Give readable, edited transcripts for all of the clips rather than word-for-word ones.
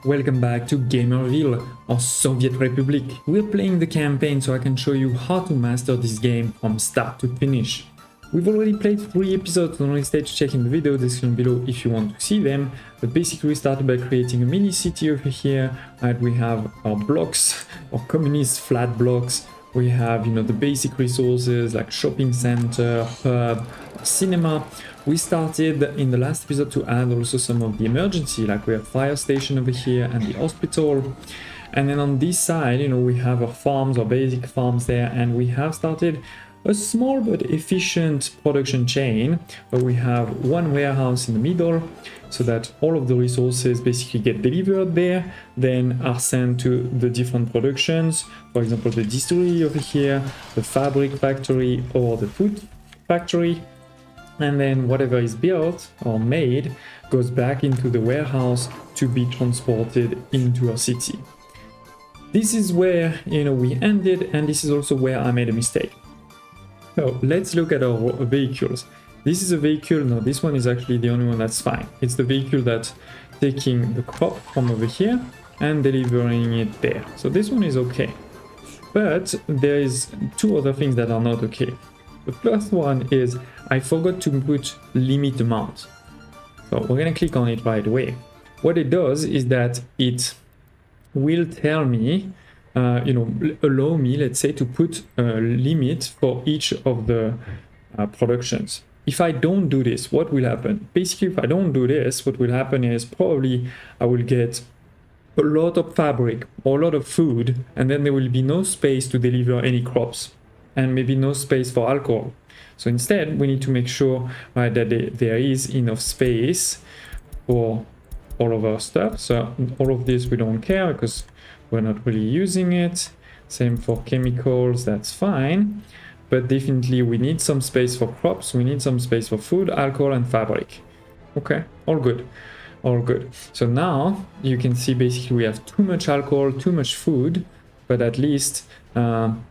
Welcome back to Gamerville, or Soviet Republic. We're playing the campaign so I can show you how to master this game from start to finish. We've already played 3 episodes, don't hesitate to check in the video description below if you want to see them. But basically we started by creating a mini city over here. Right, we have our blocks, our communist flat blocks. We have, the basic resources like shopping center, pub, cinema. We started in the last episode to add also some of the emergency, like we have fire station over here and the hospital. And then on this side, we have our farms, our basic farms there, and we have started a small but efficient production chain where we have one warehouse in the middle so that all of the resources basically get delivered there, then are sent to the different productions. For example, the distillery over here, the fabric factory, or the food factory. And then whatever is built or made goes back into the warehouse to be transported into our city. This is where we ended, and this is also where I made a mistake. So let's look at our vehicles. This is a vehicle, no, this one is actually the only one that's fine. It's the vehicle that's taking the crop from over here and delivering it there. So this one is okay. But there is 2 other things that are not okay. The first one is I forgot to put limit amount. So we're going to click on it right away. What it does is that it will tell me, allow me, let's say, to put a limit for each of the productions. If I don't do this, what will happen? Basically, if I don't do this, what will happen is probably I will get a lot of fabric or a lot of food, and then there will be no space to deliver any crops. And maybe no space for alcohol. So instead, we need to make sure that there is enough space for all of our stuff. So all of this we don't care because we're not really using it. Same for chemicals, that's fine. But definitely we need some space for crops, we need some space for food, alcohol, and fabric. Okay, all good. All good. So now you can see basically we have too much alcohol, too much food, but at least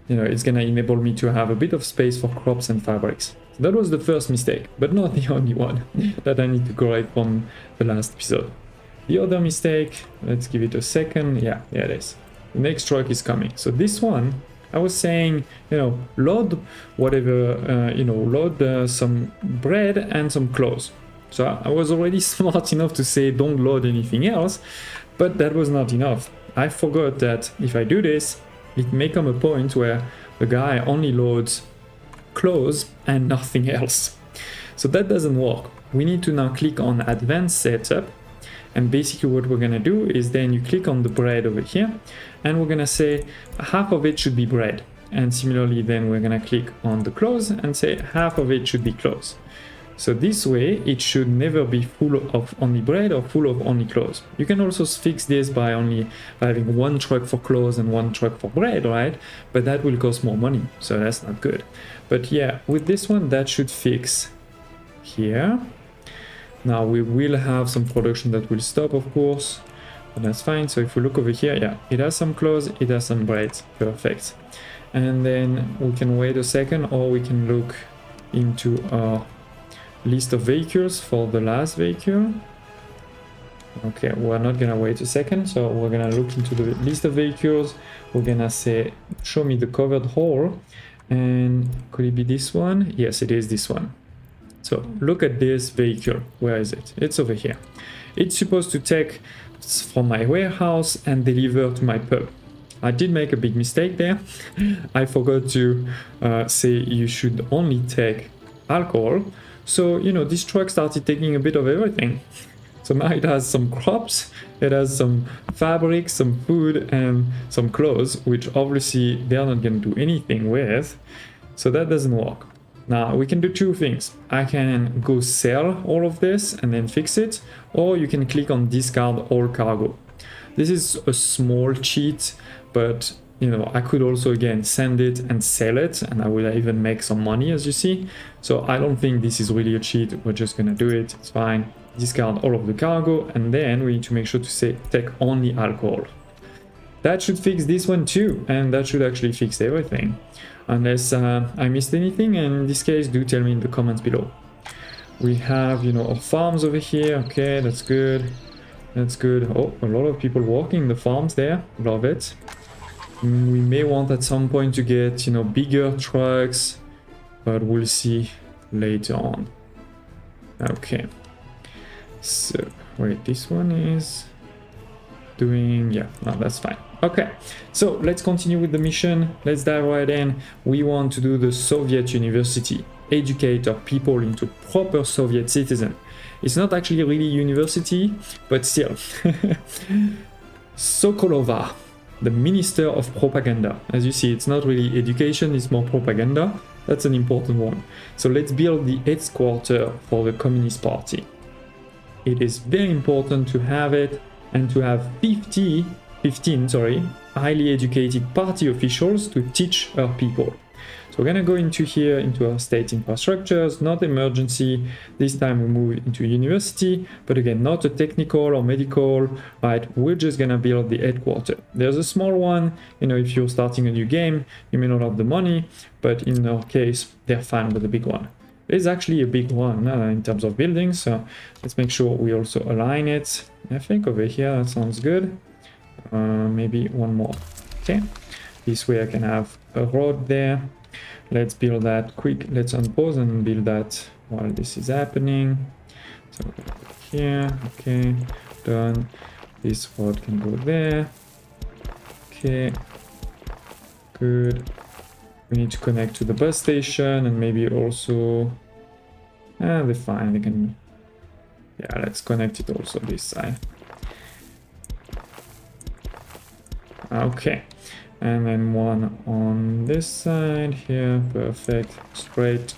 it's gonna enable me to have a bit of space for crops and fabrics. So that was the first mistake, but not the only one that I need to correct from the last episode. The other mistake, let's give it a second. Yeah, there it is. The next truck is coming. So this one, I was saying, load whatever, load some bread and some clothes. So I was already smart enough to say don't load anything else, but that was not enough. I forgot that if I do this, it may come a point where the guy only loads clothes and nothing else. So that doesn't work. We need to now click on advanced setup. And basically what we're gonna do is then you click on the bread over here and we're gonna say half of it should be bread. And similarly then we're gonna click on the clothes and say half of it should be clothes. So this way, it should never be full of only bread or full of only clothes. You can also fix this by having one truck for clothes and one truck for bread, right? But that will cost more money, so that's not good. But yeah, with this one, that should fix here. Now we will have some production that will stop, of course, but that's fine. So if we look over here, yeah, it has some clothes, it has some bread, perfect. And then we can wait a second, or we can look into our list of vehicles for the last vehicle. Okay, we're not gonna wait a second, so we're gonna look into the list of vehicles. We're gonna say show me the covered hall, and could it be this one? Yes, it is this one. So look at this vehicle. Where is it? It's over here. It's supposed to take from my warehouse and deliver to my pub. I did make a big mistake there. I forgot to say you should only take alcohol. So, this truck started taking a bit of everything. So now it has some crops, it has some fabric, some food, and some clothes, which obviously they're not going to do anything with. So that doesn't work. Now we can do 2 things. I can go sell all of this and then fix it, or you can click on discard all cargo. This is a small cheat, but I could also again send it and sell it, and I will even make some money, as you see. So I don't think this is really a cheat. We're just gonna do it. It's fine. Discard all of the cargo, and then we need to make sure to say take only alcohol. That should fix this one too, and that should actually fix everything. Unless I missed anything, and in this case, do tell me in the comments below. We have, our farms over here. Okay, that's good. That's good. Oh, a lot of people working the farms there. Love it. We may want at some point to get, you know, bigger trucks, but we'll see later on. Okay. So, wait, this one is doing... yeah, no, that's fine. Okay, so let's continue with the mission. Let's dive right in. We want to do the Soviet University. Educate our people into proper Soviet citizen. It's not actually really university, but still. Sokolova, the Minister of Propaganda. As you see, it's not really education, it's more propaganda. That's an important one. So let's build the headquarters for the Communist Party. It is very important to have it and to have 15 highly educated party officials to teach our people. So we're gonna go into here, into our state infrastructures, not emergency. This time we move into university, but again, not a technical or medical, right? We're just gonna build the headquarters. There's a small one, you know, if you're starting a new game, you may not have the money, but in our case, they're fine with the big one. There's actually a big one in terms of buildings, so let's make sure we also align it. I think over here, that sounds good. Maybe one more. Okay, this way I can have a road there. Let's build that quick. Let's unpause and build that while this is happening. So here, okay, done. This road can go there. Okay, good. We need to connect to the bus station and maybe also... they're fine, they can... yeah, let's connect it also this side. Okay, and then one on this side here, perfect, straight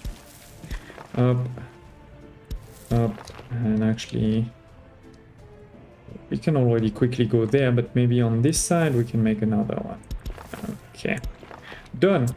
up, and actually we can already quickly go there, but maybe on this side we can make another one. Okay, done.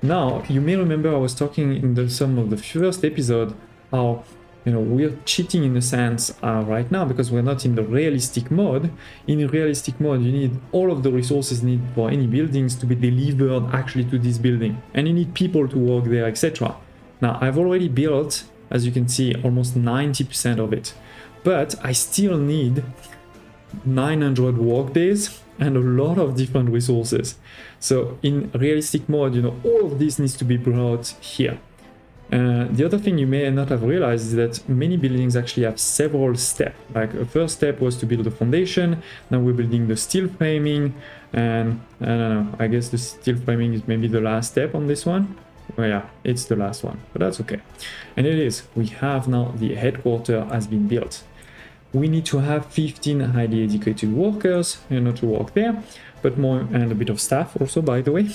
Now you may remember I was talking in some of the first episode how, you know, we're cheating in a sense right now because we're not in the realistic mode. In realistic mode, you need all of the resources needed for any buildings to be delivered actually to this building, and you need people to work there, etc. Now, I've already built, as you can see, almost 90% of it, but I still need 900 work days and a lot of different resources. So in realistic mode, you know, all of this needs to be brought here. The other thing you may not have realized is that many buildings actually have several steps. Like a first step was to build the foundation, now we're building the steel framing, and I don't know, I guess the steel framing is maybe the last step on this one. Well, yeah, it's the last one, but that's okay. And it is, we have now the headquarters has been built. We need to have 15 highly educated workers, you know, to work there, but more, and a bit of staff also, by the way.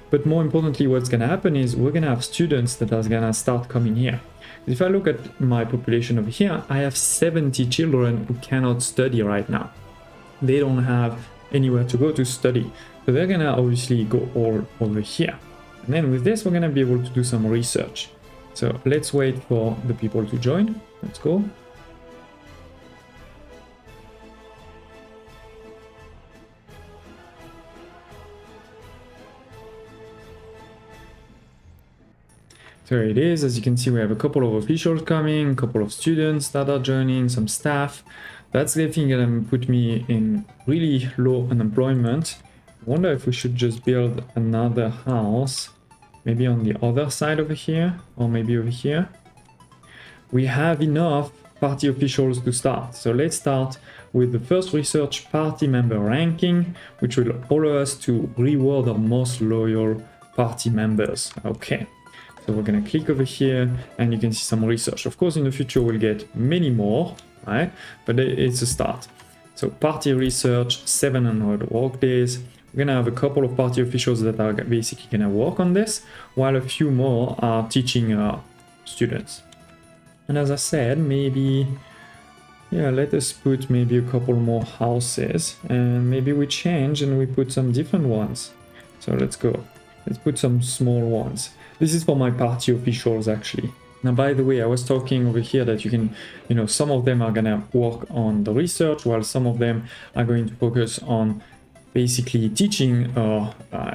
But more importantly, what's going to happen is we're going to have students that are going to start coming here. If I look at my population over here, I have 70 children who cannot study right now. They don't have anywhere to go to study. So they're going to obviously go all over here. And then with this, we're going to be able to do some research. So let's wait for the people to join. Let's go. So here it is. As you can see, we have a couple of officials coming, a couple of students that are joining, some staff. That's the thing that put me in really low unemployment. I wonder if we should just build another house, maybe on the other side over here, or maybe over here. We have enough party officials to start. So let's start with the first research party member ranking, which will allow us to reward our most loyal party members. Okay. So we're going to click over here and you can see some research. Of course, in the future, we'll get many more, right? But it's a start. So party research, 700 work days. We're going to have a couple of party officials that are basically going to work on this, while a few more are teaching students. And as I said, maybe, yeah, let us put maybe a couple more houses and maybe we change and we put some different ones. So let's go. Let's put some small ones. This is for my party officials, actually. Now, by the way, I was talking over here that you can, you know, some of them are going to work on the research, while some of them are going to focus on basically teaching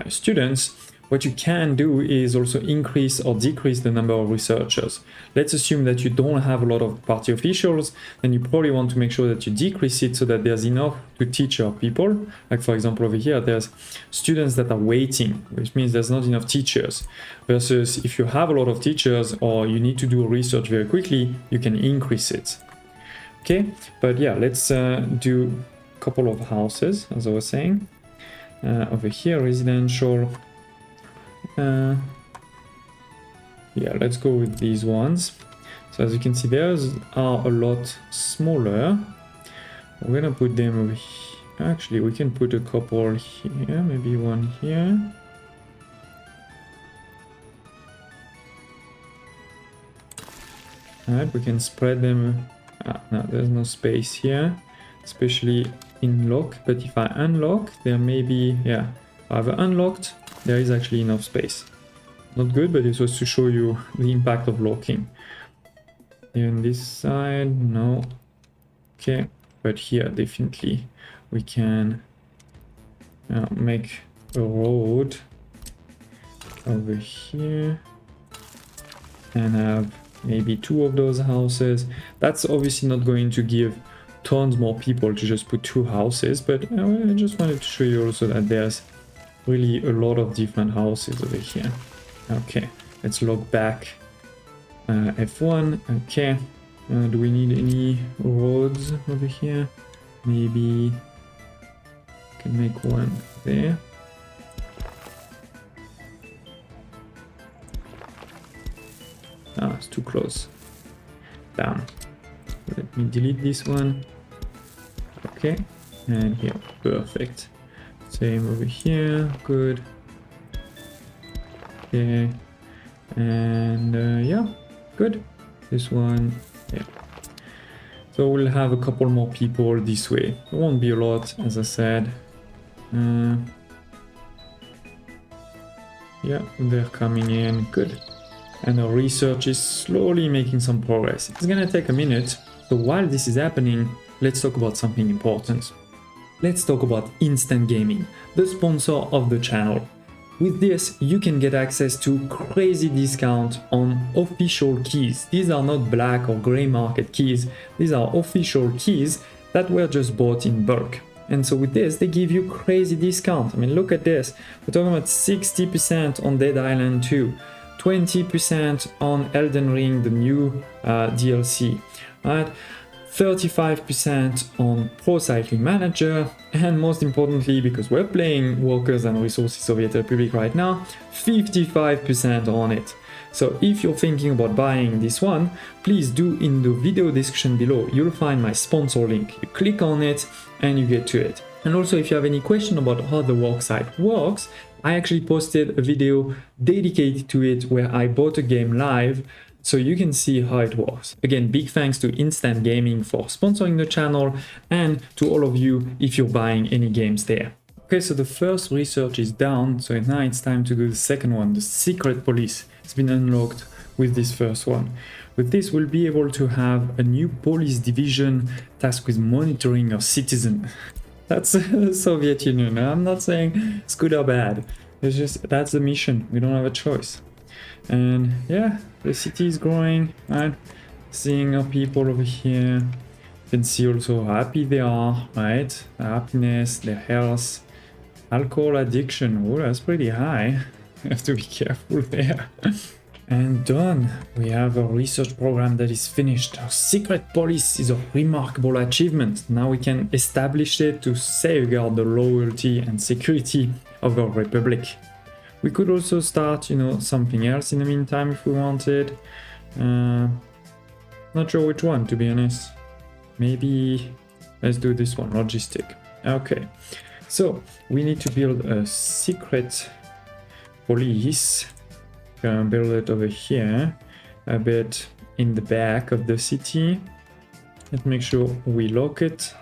students. What you can do is also increase or decrease the number of researchers. Let's assume that you don't have a lot of party officials, then you probably want to make sure that you decrease it so that there's enough to teach your people. Like for example over here, there's students that are waiting, which means there's not enough teachers. Versus if you have a lot of teachers or you need to do research very quickly, you can increase it. Okay, but yeah, let's do a couple of houses, as I was saying. Over here, residential. Yeah, let's go with these ones. So as you can see, theirs are a lot smaller. We're gonna put them over here. Actually, we can put a couple here, maybe one here. Alright, we can spread them. No, there's no space here, especially in lock, but if I unlock, there may be, yeah, I've unlocked, there is actually enough space. Not good, but it was to show you the impact of locking. Here on this side, no. Okay, but here definitely we can make a road over here and have maybe 2 of those houses. That's obviously not going to give tons more people to just put 2 houses, but I just wanted to show you also that there's really a lot of different houses over here. Okay, let's log back F1. Okay, do we need any roads over here? Maybe I can make one there. Ah, it's too close. Damn. Let me delete this one. Okay, and here, perfect. Same over here, good. Okay, and yeah, good. This one, yeah. So we'll have a couple more people this way. It won't be a lot, as I said. Yeah, they're coming in, good. And our research is slowly making some progress. It's gonna take a minute, so while this is happening, let's talk about something important. Let's talk about Instant Gaming, the sponsor of the channel. With this, you can get access to crazy discount on official keys. These are not black or gray market keys, these are official keys that were just bought in bulk. And so with this, they give you crazy discount. I mean, look at this. We're talking about 60% on Dead Island 2, 20% on Elden Ring, the new DLC, right? 35% on Pro Cycling Manager, and most importantly, because we're playing Workers and Resources Soviet Republic right now, 55% on it. So if you're thinking about buying this one, please do in the video description below, you'll find my sponsor link. You click on it and you get to it. And also if you have any question about how the work site works, I actually posted a video dedicated to it where I bought a game live, so you can see how it works. Again, big thanks to Instant Gaming for sponsoring the channel and to all of you if you're buying any games there. Okay, so the first research is down, so now it's time to do the second one, the secret police. It's been unlocked with this first one. With this, we'll be able to have a new police division tasked with monitoring our citizen. That's the Soviet Union. I'm not saying it's good or bad. It's just, that's the mission. We don't have a choice. And yeah, the city is growing, right? Seeing our people over here. You can see also how happy they are, right? Their happiness, their health. Alcohol addiction, oh, that's pretty high. You have to be careful there. And done. We have a research program that is finished. Our secret police is a remarkable achievement. Now we can establish it to safeguard the loyalty and security of our republic. We could also start, you know, something else in the meantime if we wanted. Not sure which one, to be honest. Maybe let's do this one, logistic. Okay, so we need to build a secret police. Gonna build it over here, a bit in the back of the city. Let's make sure we lock it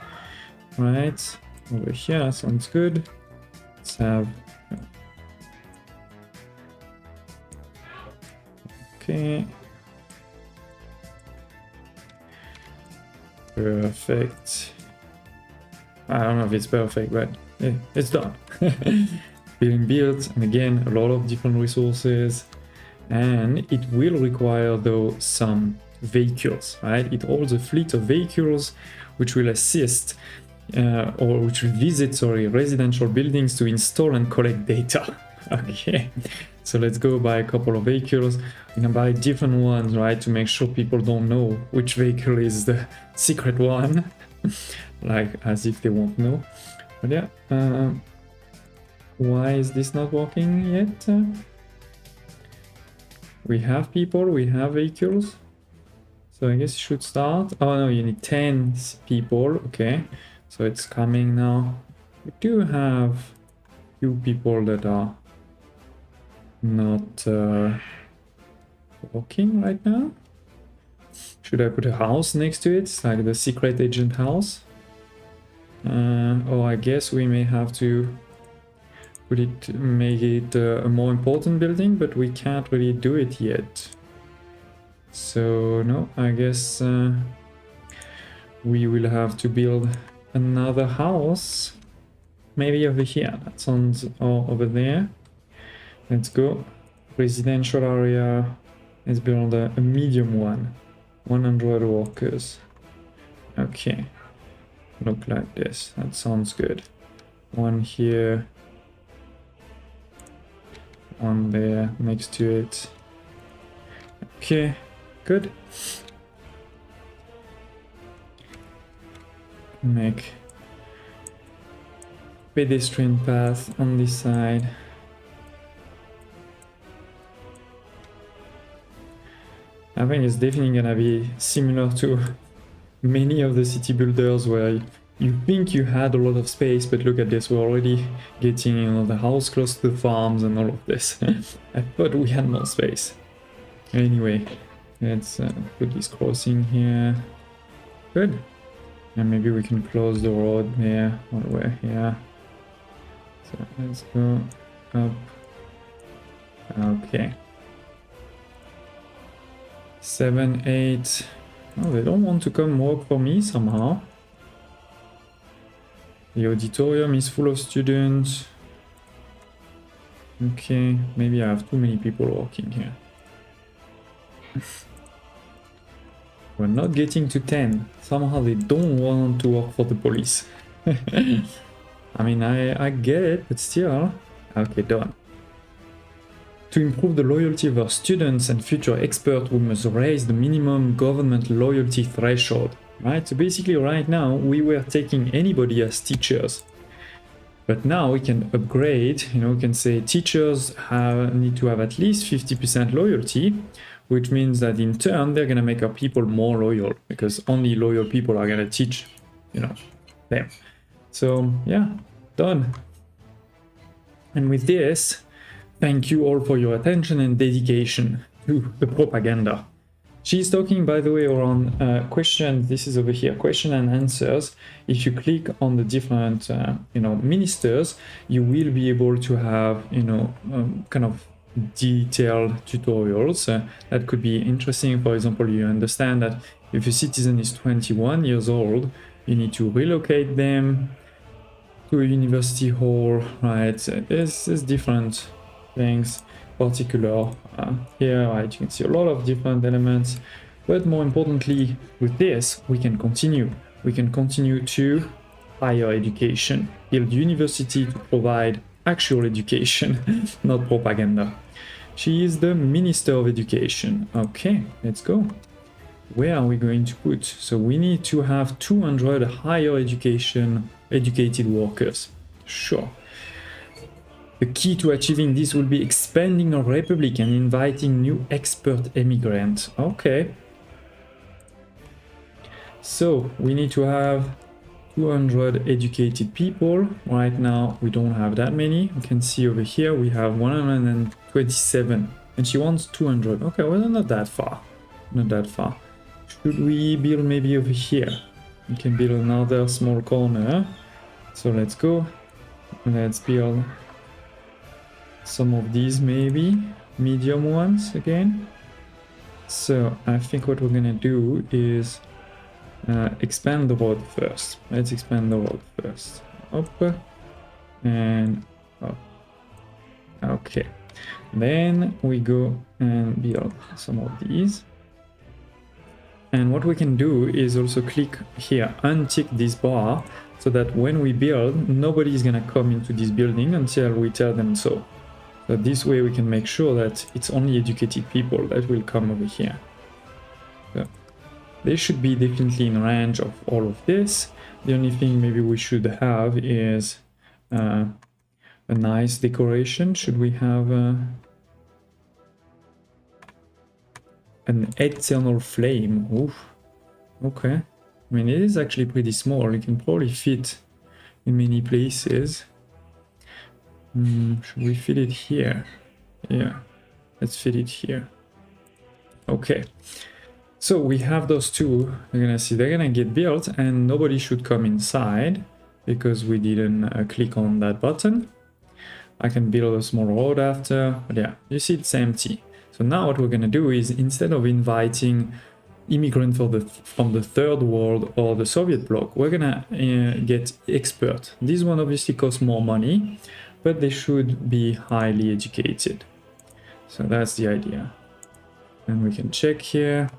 right over here. Sounds good. Let's have. Okay. Perfect. I don't know if it's perfect, but it's done. being built, and again a lot of different resources, and it will require though some vehicles, right? It holds a fleet of vehicles which will assist or which will visit, sorry, residential buildings to install and collect data. Okay, so let's go buy a couple of vehicles. We can buy different ones, right, to make sure people don't know which vehicle is the secret one. Like as if they won't know. But yeah, why is this not working yet? We have people, we have vehicles, so I guess it should start. Oh no, you need 10 people. Okay, so it's coming now. We do have few people that are not working right now. Should I put a house next to it? It's like the secret agent house. Or I guess we may have to put it, make it a more important building, but we can't really do it yet. So no, I guess we will have to build another house. Maybe over here. That sounds over there. Let's go. Residential area. Let's build a medium one. 100 workers. Okay. Look like this. That sounds good. One here. One there next to it. Okay. Good. Make pedestrian path on this side. I think it's definitely gonna be similar to many of the city builders where you think you had a lot of space, but look at this, we're already getting, you know, the house close to the farms and all of this. I thought we had more space. Anyway, let's put this crossing here. Good. And maybe we can close the road there all the way here. So let's go up. Okay. 7, 8. Oh, they don't want to come work for me somehow. The auditorium is full of students. Okay, maybe I have too many people working here. We're not getting to 10. Somehow they don't want to work for the police. I mean, I get it, but still. Okay, done. To improve the loyalty of our students and future experts, we must raise the minimum government loyalty threshold. Right? So basically right now we were taking anybody as teachers. But now we can upgrade, you know, we can say teachers need to have at least 50% loyalty, which means that in turn they're going to make our people more loyal, because only loyal people are going to teach, you know, them. So yeah, done. And with this, thank you all for your attention and dedication to the propaganda. She's talking, by the way, around questions. This is over here, question and answers. If you click on the different, you know, ministers, you will be able to have, you know, kind of detailed tutorials that could be interesting. For example, you understand that if a citizen is 21 years old, you need to relocate them to a university hall, right? There's different things. Particular here, right, you can see a lot of different elements, but more importantly with this we can continue to higher education, build university to provide actual education, not propaganda. She is the Minister of Education. Okay, let's go. Where are we going to put? So we need to have 200 higher education educated workers. Sure. The key to achieving this will be expanding our republic and inviting new expert immigrants. Okay. So we need to have 200 educated people. Right now we don't have that many. You can see over here we have 127 and she wants 200. Okay, well, not that far. Not that far. Should we build maybe over here? We can build another small corner. So let's go. Let's build some of these, maybe medium ones again. So I think what we're gonna do is expand the road first. Let's expand the road first. Up and up. Okay, then we go and build some of these. And what we can do is also click here, untick this bar, so that when we build, nobody is gonna come into this building until we tell them so. So this way we can make sure that it's only educated people that will come over here. So they should be definitely in range of all of this. The only thing maybe we should have is a nice decoration. Should we have an eternal flame? Oof. Okay. I mean, it is actually pretty small. It can probably fit in many places. Should we fit it here? Yeah, let's fit it here. Okay. So we have those two. You're gonna see they're gonna get built and nobody should come inside because we didn't click on that button. I can build a small road after, but yeah, you see it's empty. So now what we're gonna do is, instead of inviting immigrants from the third world or the Soviet bloc, we're gonna get expert. This one obviously costs more money, but they should be highly educated. So that's the idea. And we can check here.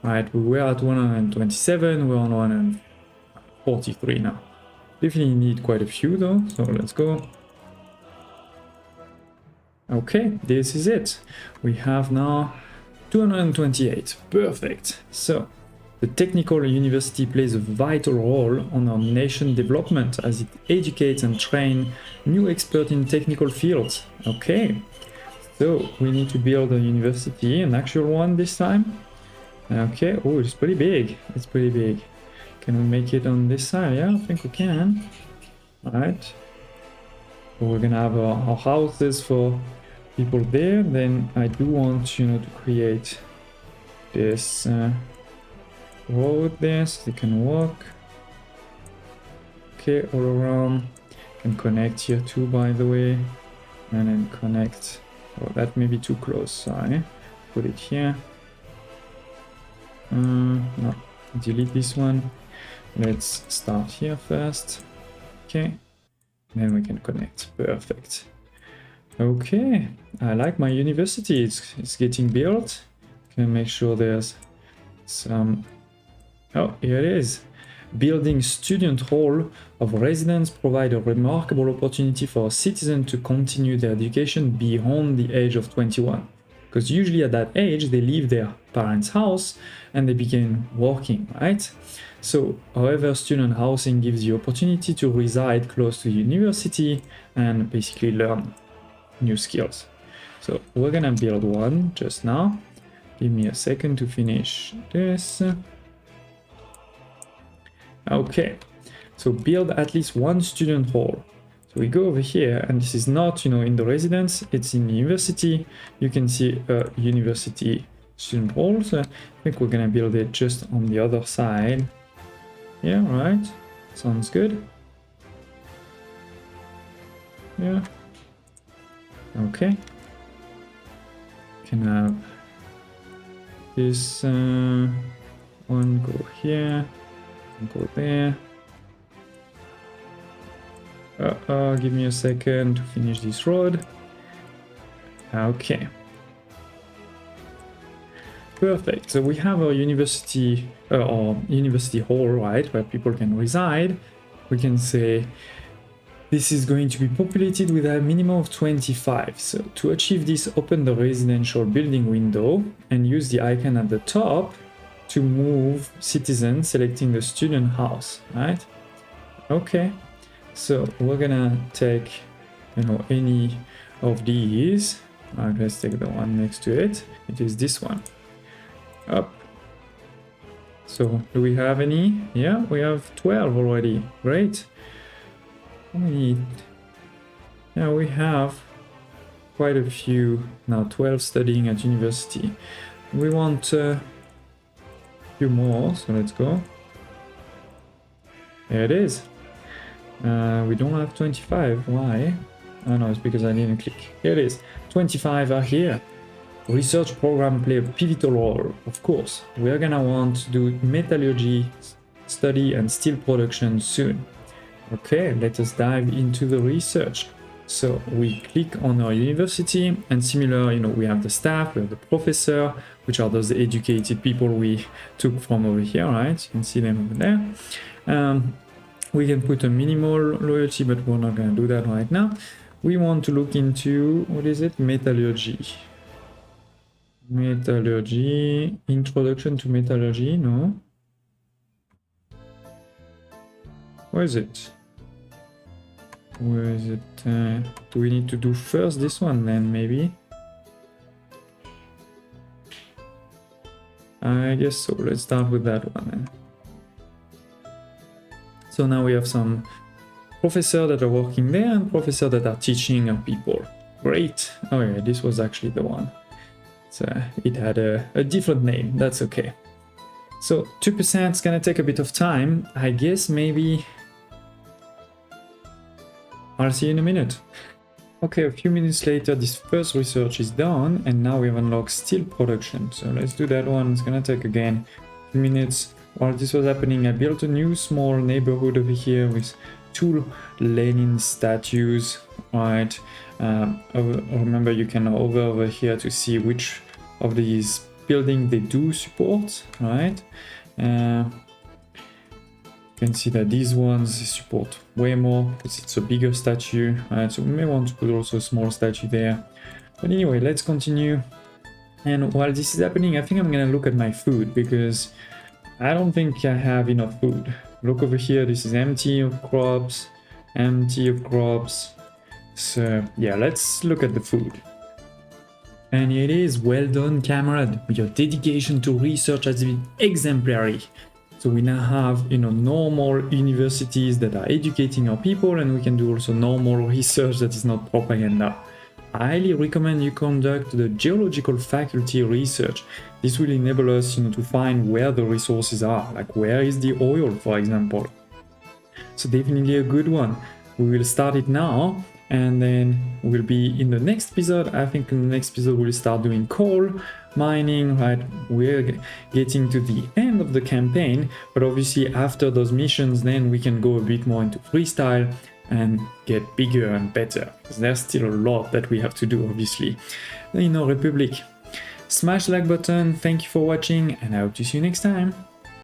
Right, we were at 127, we're on 143 now. Definitely need quite a few though, so let's go. Okay, this is it. We have now 228. Perfect. So the technical university plays a vital role on our nation development as it educates and trains new experts in technical fields. Okay, so we need to build a university, an actual one this time. Okay, oh, it's pretty big. It's pretty big. Can we make it on this side? Yeah, I think we can. All right. So we're gonna have our houses for people there. Then I do want, you know, to create this road there so they can walk. Okay, all around. Can connect here too, by the way, and then connect. Oh, that may be too close. Sorry. Put it here. No, delete this one. Let's start here first. Okay, then we can connect. Perfect. Okay, I like my university. It's getting built. Can make sure there's some. Oh, here it is. Building student hall of residence provide a remarkable opportunity for citizens to continue their education beyond the age of 21. Because usually at that age, they leave their parents' house and they begin working, right? So, however, student housing gives you opportunity to reside close to university and basically learn new skills. So we're gonna build one just now. Give me a second to finish this. Okay, so build at least one student hall. So we go over here, and this is not, you know, in the residence, it's in the university. You can see a university student hall. So I think we're gonna build it just on the other side. Yeah, right. Sounds good. Yeah. Okay. Can have this one go here, go there. Give me a second to finish this road. Okay. Perfect. So we have our university hall, right, where people can reside. We can say this is going to be populated with a minimum of 25. So to achieve this, open the residential building window and use the icon at the top to move citizens, selecting the student house, right? Okay. So we're gonna take, you know, any of these. Let's take the one next to it. It is this one. Up. So do we have any? Yeah, we have 12 already. Great. How many? Yeah, we have quite a few now. 12 studying at university. We want a few more, so let's go. There it is. We don't have 25. Why? Oh no, it's because I didn't click. Here it is. 25 are here. Research program play a pivotal role, of course. We are gonna want to do metallurgy study and steel production soon. Okay, let us dive into the research. So we click on our university, and similar, you know, we have the staff, we have the professor, which are those educated people we took from over here, right? You can see them over there. We can put a minimal loyalty, but we're not going to do that right now. We want to look into, what is it? Metallurgy. Metallurgy, introduction to metallurgy, no? Where is it? Where is it? Do we need to do first this one then, maybe? I guess so. Let's start with that one then. So now we have some professors that are working there and professors that are teaching our people. Great. Oh yeah, this was actually the one. So it had a different name. That's okay. So 2% is gonna take a bit of time. I guess maybe I'll see you in a minute. Okay, a few minutes later, this first research is done, and now we have unlocked steel production. So let's do that one. It's gonna take again a few minutes. While this was happening, I built a new small neighborhood over here with 2 Lenin statues. Right. Remember, you can hover over here to see which of these buildings they do support. Right. You can see that these ones support way more because it's a bigger statue, so we may want to put also a small statue there. But anyway, let's continue. And while this is happening, I think I'm gonna look at my food because I don't think I have enough food. Look over here, this is empty of crops, empty of crops. So yeah, let's look at the food. And here it is. Well done, comrade. Your dedication to research has been exemplary. So we now have, you know, normal universities that are educating our people, and we can do also normal research that is not propaganda. I highly recommend you conduct the geological faculty research. This will enable us, you know, to find where the resources are, like where is the oil, for example. So definitely a good one. We will start it now, and then we'll be in the next episode. I think in the next episode we'll start doing coal mining, right? We're getting to the end of the campaign, but obviously after those missions, then we can go a bit more into freestyle and get bigger and better, because there's still a lot that we have to do, obviously, in our republic. Smash the like button, thank you for watching, and I hope to see you next time.